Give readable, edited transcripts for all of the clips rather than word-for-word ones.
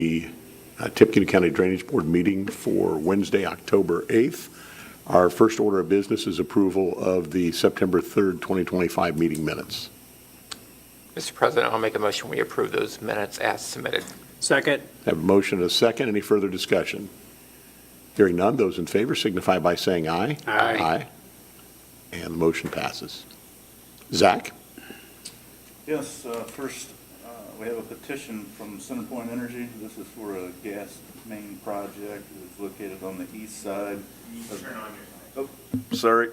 the Tippecanoe County Drainage Board meeting for Wednesday, October 8th. Our first order of business is approval of the September 3rd, 2025 meeting minutes. Mr. President, I'll make a motion we approve those minutes as submitted. Second. Have a motion and a second. Any further discussion? Hearing none, those in favor signify by saying aye. Aye. Aye. And the motion passes. Zach? Yes, first, we have a petition from CenterPoint Energy. This is for a gas main project. It's located on the east side. Sorry.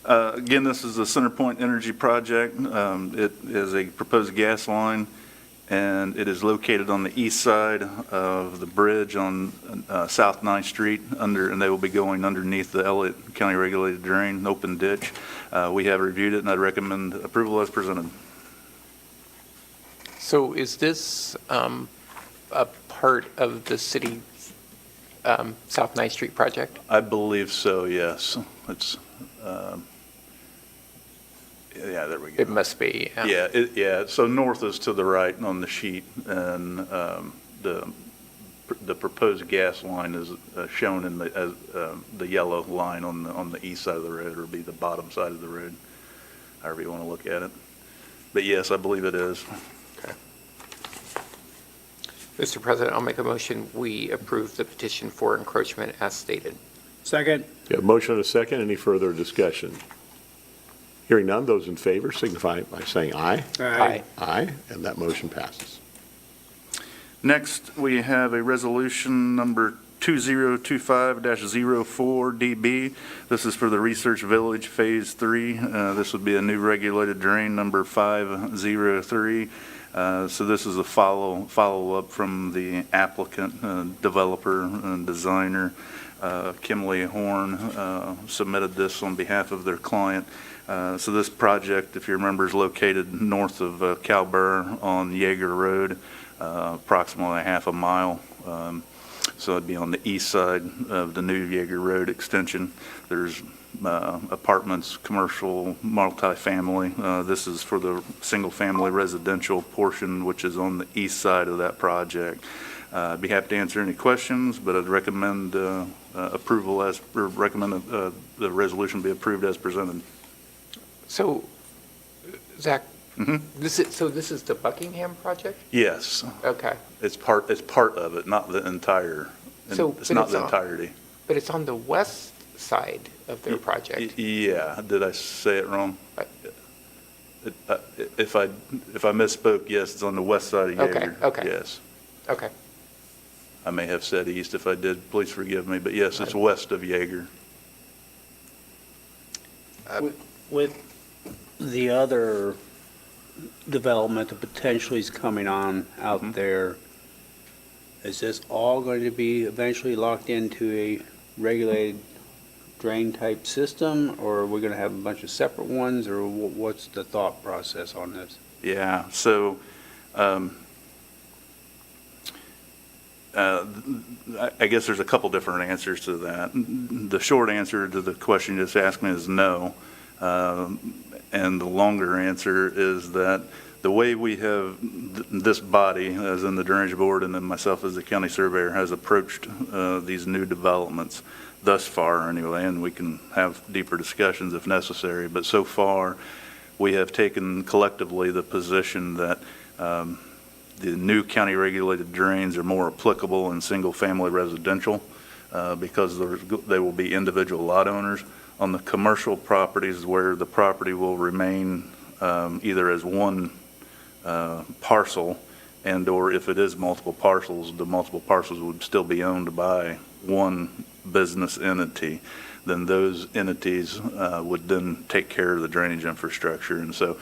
Again, this is a CenterPoint Energy project. It is a proposed gas line, and it is located on the east side of the bridge on South 9th Street, and they will be going underneath the Elliott County Regulated Drain, open ditch. We have reviewed it, and I'd recommend approval as presented. So is this a part of the city South 9th Street project? I believe so, yes. It's, yeah, there we go. It must be. Yeah, so north is to the right on the sheet, and the proposed gas line is shown in the yellow line on the east side of the road, or be the bottom side of the road, however you want to look at it. But yes, I believe it is. Okay. Mr. President, I'll make a motion we approve the petition for encroachment as stated. Second. You have a motion and a second. Any further discussion? Hearing none, those in favor signify by saying aye. Aye. Aye, and that motion passes. Next, we have a resolution number 2025-04DB. This is for the Research Village Phase 3. This would be a new regulated drain number 503. So this is a follow-up from the applicant, developer, and designer. Kimley Horn submitted this on behalf of their client. So this project, if you remember, is located north of Calbur on Yeager Road, approximately half a mile. So it'd be on the east side of the new Yeager Road extension. There's apartments, commercial, multifamily. This is for the single-family residential portion, which is on the east side of that project. I'd be happy to answer any questions, but I'd recommend approval recommend the resolution be approved as presented. So, Zach, this is the Buckingham project? Yes. Okay. It's part of it, not the entire. So, it's not the entirety. But it's on the west side of their project. Yeah. Did I say it wrong? If I misspoke, yes, it's on the west side of Yeager. Okay. Yes. Okay. I may have said east. If I did, please forgive me. But yes, it's west of Yeager. With the other development that potentially is coming on out there, is this all going to be eventually locked into a regulated drain type system, or are we going to have a bunch of separate ones, or what's the thought process on this? Yeah. So I guess there's a couple different answers to that. The short answer to the question you just asked me is no. And the longer answer is that the way we have this body, as in the Drainage Board and then myself as the county surveyor, has approached these new developments thus far anyway, and we can have deeper discussions if necessary, but so far we have taken collectively the position that the new county regulated drains are more applicable in single family residential because they will be individual lot owners. On the commercial properties where the property will remain either as one parcel, and or if it is multiple parcels, the multiple parcels would still be owned by one business entity, then those entities would then take care of the drainage infrastructure. And so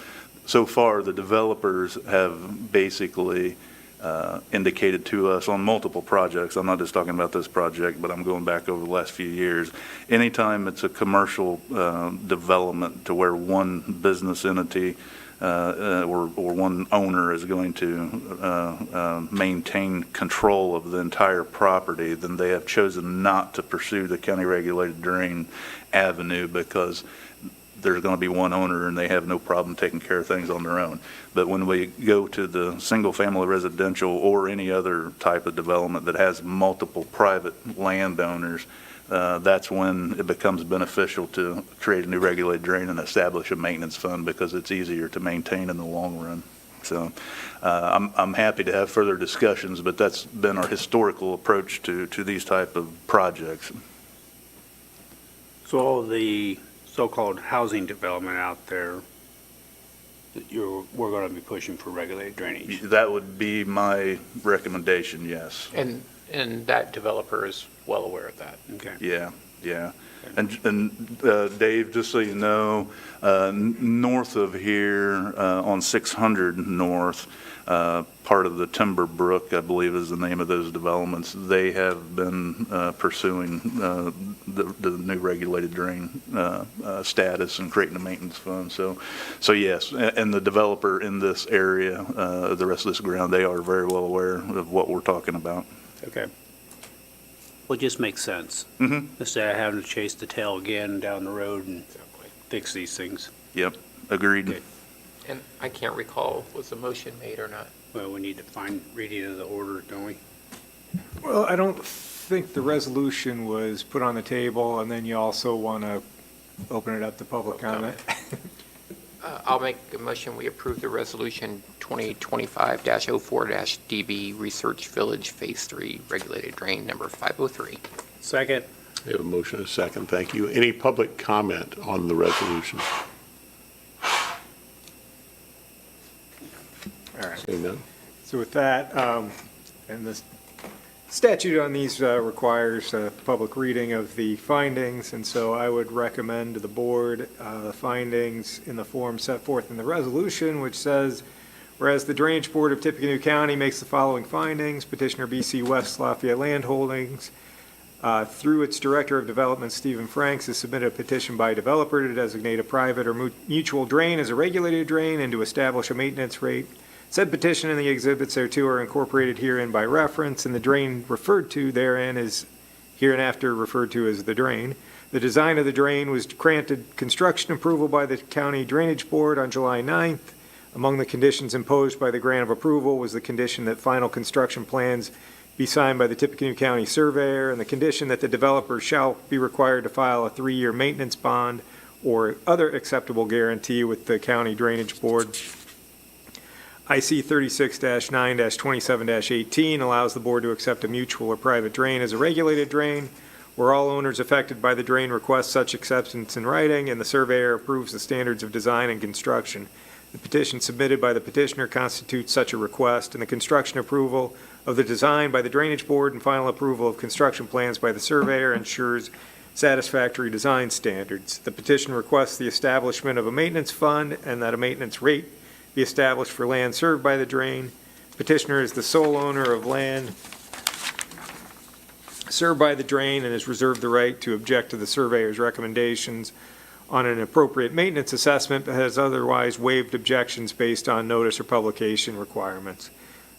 far the developers have basically indicated to us on multiple projects, I'm not just talking about this project, but I'm going back over the last few years, anytime it's a commercial development to where one business entity or one owner is going to maintain control of the entire property, then they have chosen not to pursue the county regulated drain avenue because there's going to be one owner and they have no problem taking care of things on their own. But when we go to the single-family residential or any other type of development that has multiple private landowners, that's when it becomes beneficial to create a new regulated drain and establish a maintenance fund, because it's easier to maintain in the long run. So I'm happy to have further discussions, but that's been our historical approach to these type of projects. So all the so-called housing development out there, we're going to be pushing for regulated drainage. That would be my recommendation, yes. And that developer is well aware of that. Okay. Yeah, yeah. And Dave, just so you know, north of here on 600 North, part of the Timber Brook, I believe is the name of those developments, they have been pursuing the new regulated drain status and creating a maintenance fund. So yes, and the developer in this area, the rest of this ground, they are very well aware of what we're talking about. Okay. Well, it just makes sense. Mm-hmm. Instead of having to chase the tail again down the road and fix these things. Yep, agreed. Okay. And I can't recall, was the motion made or not? Well, we need to find reading of the order, don't we? Well, I don't think the resolution was put on the table, and then you also want to open it up to public comment. I'll make a motion, we approve the resolution 2025-04-DB Research Village Phase 3 Regulated Drain Number 503. Second. We have a motion and a second. Thank you. Any public comment on the resolution? All right. Seeing none? So with that, and the statute on these requires a public reading of the findings, and so I would recommend to the board the findings in the form set forth in the resolution, which says, whereas the Drainage Board of Tippecanoe County makes the following findings, petitioner BC West Lafayette Land Holdings, through its Director of Development, Stephen Franks, has submitted a petition by a developer to designate a private or mutual drain as a regulated drain and to establish a maintenance rate. Said petition and the exhibits thereto are incorporated herein by reference, and the drain referred to therein is hereinafter referred to as the drain. The design of the drain was granted construction approval by the County Drainage Board on July 9th. Among the conditions imposed by the grant of approval was the condition that final construction plans be signed by the Tippecanoe County Surveyor, and the condition that the developer shall be required to file a 3-year maintenance bond or other acceptable guarantee with the County Drainage Board. IC 36-9-27-18 allows the board to accept a mutual or private drain as a regulated drain, where all owners affected by the drain request such acceptance in writing, and the surveyor approves the standards of design and construction. The petition submitted by the petitioner constitutes such a request, and the construction approval of the design by the Drainage Board and final approval of construction plans by the surveyor ensures satisfactory design standards. The petition requests the establishment of a maintenance fund and that a maintenance rate be established for land served by the drain. Petitioner is the sole owner of land served by the drain and has reserved the right to object to the surveyor's recommendations on an appropriate maintenance assessment, but has otherwise waived objections based on notice or publication requirements.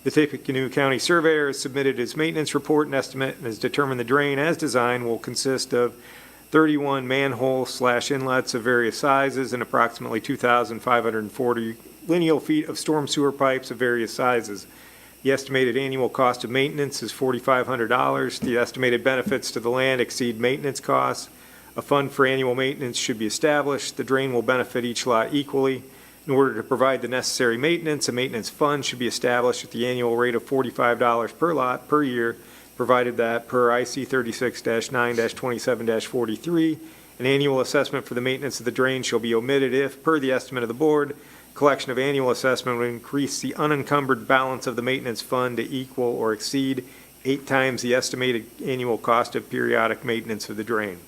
The Tippecanoe County Surveyor has submitted his maintenance report and estimate and has determined the drain as designed will consist of 31 manhole/inlets of various sizes and approximately 2,540 lineal feet of storm sewer pipes of various sizes. The estimated annual cost of maintenance is $4,500. The estimated benefits to the land exceed maintenance costs. A fund for annual maintenance should be established. The drain will benefit each lot equally. In order to provide the necessary maintenance, a maintenance fund should be established at the annual rate of $45 per lot per year, provided that per IC 36-9-27-43, an annual assessment for the maintenance of the drain shall be omitted if, per the estimate of the board, collection of annual assessment would increase the unencumbered balance of the maintenance fund to equal or exceed 8 times the estimated annual cost of periodic maintenance of the drain.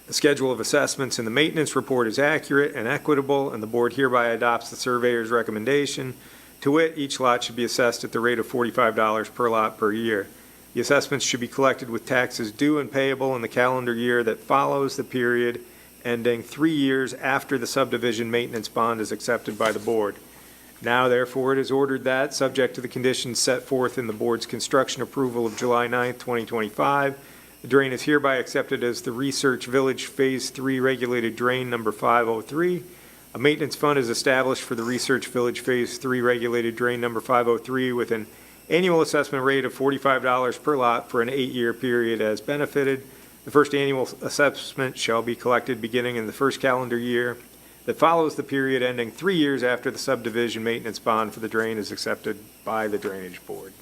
The schedule of assessments in the maintenance report is accurate and equitable, and the board hereby adopts the surveyor's recommendation. To wit, each lot should be assessed at the rate of $45 per lot per year. The assessments should be collected with taxes due and payable in the calendar year that follows the period ending 3 years after the subdivision maintenance bond is accepted by the board. Now, therefore, it is ordered that, subject to the conditions set forth in the board's construction approval of July 9th, 2025, The drain is hereby accepted as the Research Village Phase 3 Regulated Drain Number 503. A maintenance fund is established for the Research Village Phase 3 Regulated Drain Number 503 with an annual assessment rate of $45 per lot for an 8-year period as benefited. The first annual assessment shall be collected beginning in the first calendar year that follows the period ending 3 years after the subdivision maintenance bond for the drain is accepted by the Drainage Board.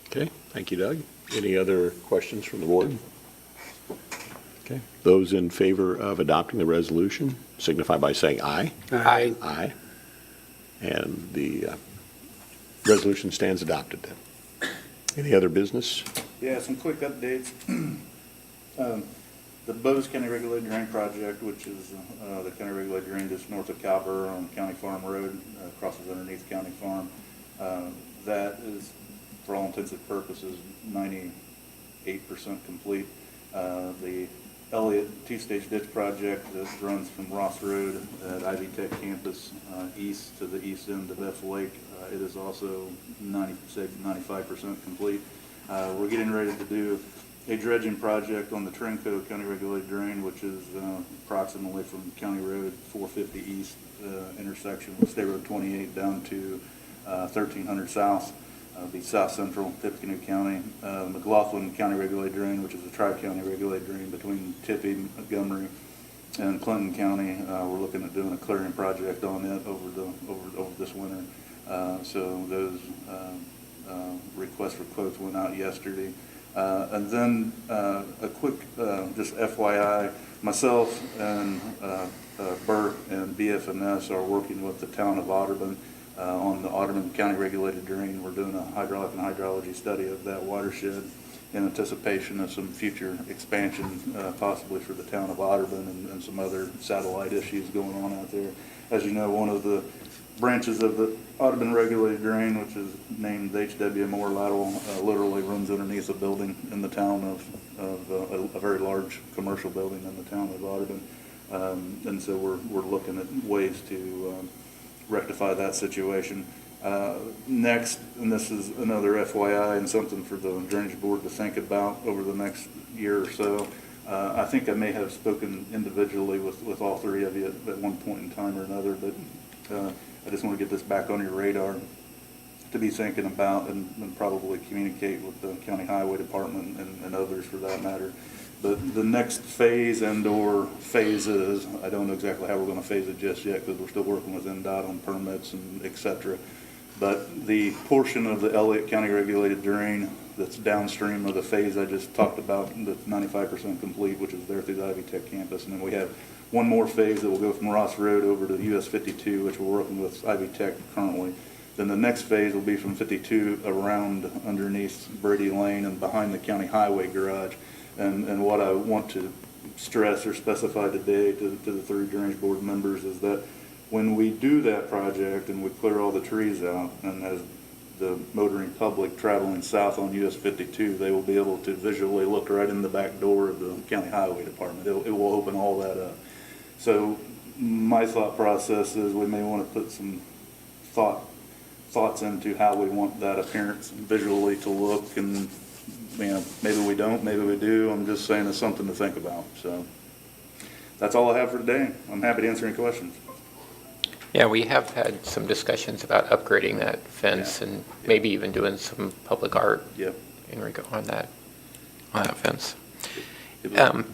Okay, thank you, Doug. Any other questions from the board? Okay, those in favor of adopting the resolution signify by saying aye. Aye. Aye. And the resolution stands adopted then. Any other business? Yeah, some quick updates. The Bose County Regulated Drain Project, which is the county regulated drain just north of Cowper on County Farm Road, crosses underneath County Farm. That is, for all intents and purposes, 98% complete. The Elliott Two-Stage Ditch Project that runs from Ross Road at Ivy Tech campus east to the east end of F Lake, it is also 95% complete. We're getting ready to do a dredging project on the Tippecanoe County Regulated Drain, which is approximately from County Road 450 East intersection with State Road 28 down to 1300 South. The South Central Tippecanoe County, McLaughlin County Regulated Drain, which is a tri-county regulated drain between Tippy, Montgomery, and Clinton County. We're looking at doing a clearing project on it over this winter. So those requests for quotes went out yesterday. And then a quick, just FYI, myself and Bert and BF&S are working with the town of Audubon on the Audubon County Regulated Drain. We're doing a hydraulic and hydrology study of that watershed in anticipation of some future expansion, possibly for the town of Audubon and some other satellite issues going on out there. As you know, one of the branches of the Audubon Regulated Drain, which is named H.W. Moore lateral, literally runs underneath a building in the town of a very large commercial building in the town of Audubon. And so we're looking at ways to rectify that situation. Next, and this is another FYI and something for the Drainage Board to think about over the next year or so. I think I may have spoken individually with all three of you at one point in time or another, but I just want to get this back on your radar to be thinking about and probably communicate with the County Highway Department and others for that matter. But the next phase and/or phases, I don't know exactly how we're going to phase it just yet because we're still working with NDOT on permits and et cetera. But the portion of the Elliott County Regulated Drain that's downstream of the phase I just talked about, that's 95% complete, which is there through the Ivy Tech campus. And then we have one more phase that will go from Ross Road over to US 52, which we're working with Ivy Tech currently. Then the next phase will be from 52 around underneath Brady Lane and behind the county highway garage. And what I want to stress or specify today to the three Drainage Board members is that when we do that project and we clear all the trees out, and as the motoring public traveling south on US 52, they will be able to visually look right in the back door of the County Highway Department. It will open all that up. So my thought process is we may want to put some thoughts into how we want that appearance visually to look, and maybe we don't, maybe we do. I'm just saying it's something to think about. So that's all I have for today. I'm happy to answer any questions. Yeah, we have had some discussions about upgrading that fence and maybe even doing some public art in regard on that fence.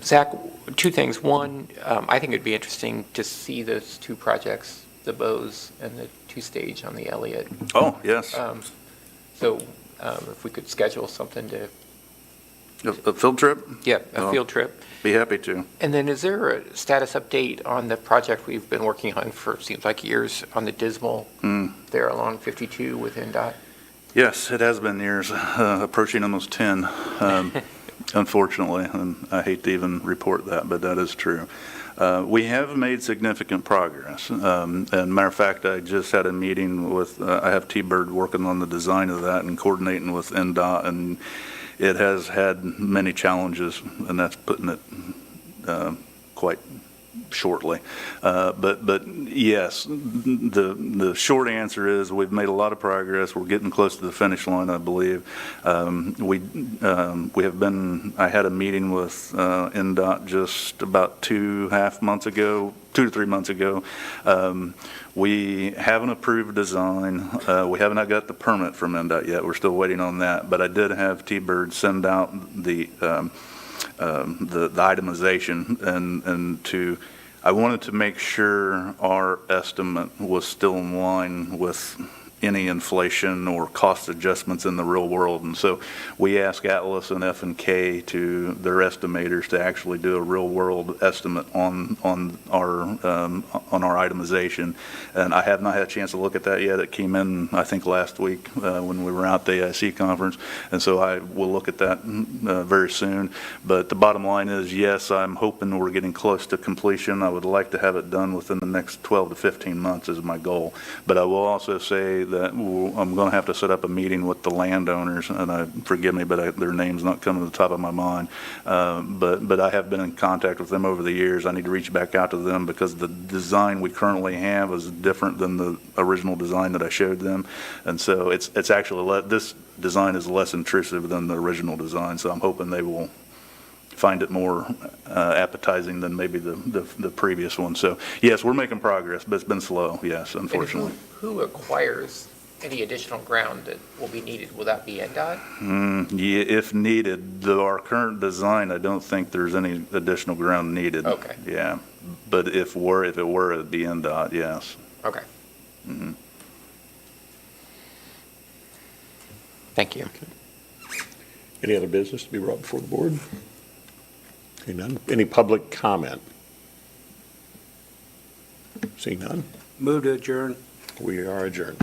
Zach, two things. One, I think it'd be interesting to see those two projects, the Bose and the two-stage on the Elliott. Oh, yes. So if we could schedule something to... A field trip? Yeah, a field trip. Be happy to. And then is there a status update on the project we've been working on for, seems like years, on the Dismal there along 52 with NDOT? Yes, it has been years, approaching almost 10, unfortunately, and I hate to even report that, but that is true. We have made significant progress. And matter of fact, I just had a meeting with, I have T-Bird working on the design of that and coordinating with NDOT, and it has had many challenges, and that's putting it quite shortly. But yes, the short answer is we've made a lot of progress. We're getting close to the finish line, I believe. We have been, I had a meeting with NDOT just about 2 to 3 months ago. We have an approved design. We have not got the permit from NDOT yet. We're still waiting on that. But I did have T-Bird send out the itemization and I wanted to make sure our estimate was still in line with any inflation or cost adjustments in the real world. And so we asked Atlas and F&K to their estimators to actually do a real world estimate on our itemization. And I have not had a chance to look at that yet. It came in, I think, last week when we were out at the AIC conference. And so I will look at that very soon. But the bottom line is, yes, I'm hoping we're getting close to completion. I would like to have it done within the next 12 to 15 months is my goal. But I will also say that I'm going to have to set up a meeting with the landowners, and forgive me, but their name's not coming to the top of my mind. But I have been in contact with them over the years. I need to reach back out to them because the design we currently have is different than the original design that I showed them, and so it's actually this design is less intrusive than the original design. So I'm hoping they will find it more appetizing than maybe the previous one. So yes, we're making progress, but it's been slow. Yes, unfortunately. And who acquires any additional ground that will be needed? Will that be NDOT? Yeah, if needed. Our current design, I don't think there's any additional ground needed. Okay. Yeah, but if it were, it'd be NDOT. Yes. Okay. Mm-hmm. Thank you. Any other business to be brought before the board? Okay, none. Any public comment? Seeing none, Move to adjourn. we are adjourned.